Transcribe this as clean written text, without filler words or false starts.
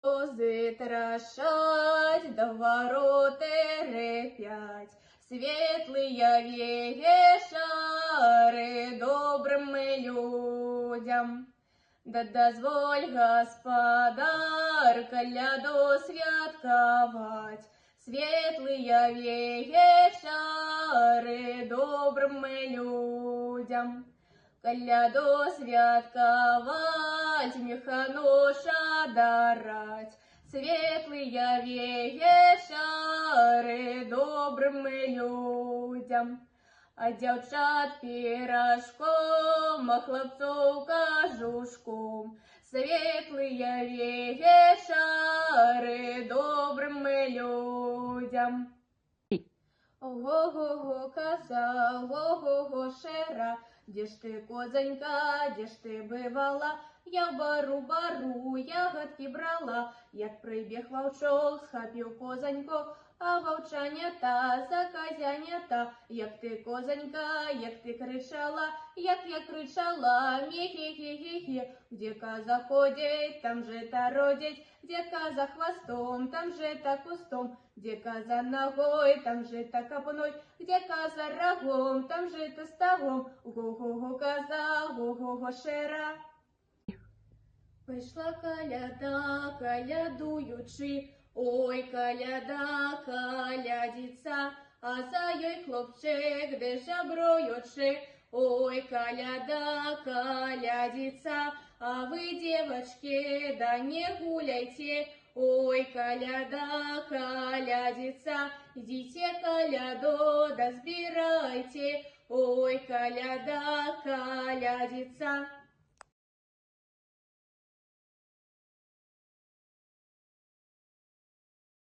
Кози трашать, да ворота репять, светлые вешары добрым людям. Да дозволь, господар, коляду святковать, светлые вечары добрым людям. Коляду святковать, механоша дарать, светлые вечары добрым людям. А дзяўчат пирожком, а хлопцов кажушком, светлые вечары добрым людям. Ого-го, коза, ого-го, шера, де ж ти, козонька, де ж ти бивала? Я в бару ягодки брала, як прибіг вовчок, схопив козоньку, а вовчанята за козянята. Як ти, козонька, як ти кричала, як я кричала, мі-хі-хі-хі-хі. Где коза ходить, там же та родить, где коза хвостом, там же та кустом, где коза ногой, там же та копной, где коза рогом, там же та стогом. Го-го-го, коза, го-го-го, шера. Прийшла коляда, колядуючи, ой, коляда, колядіця, а за ёй хлопчик, де жаброючи, ой, коляда, колядіця, а вы, девочки, да не гуляйте, ой, коляда, колядіця, идите коляду да збирайте, ой, коляда, колядіця.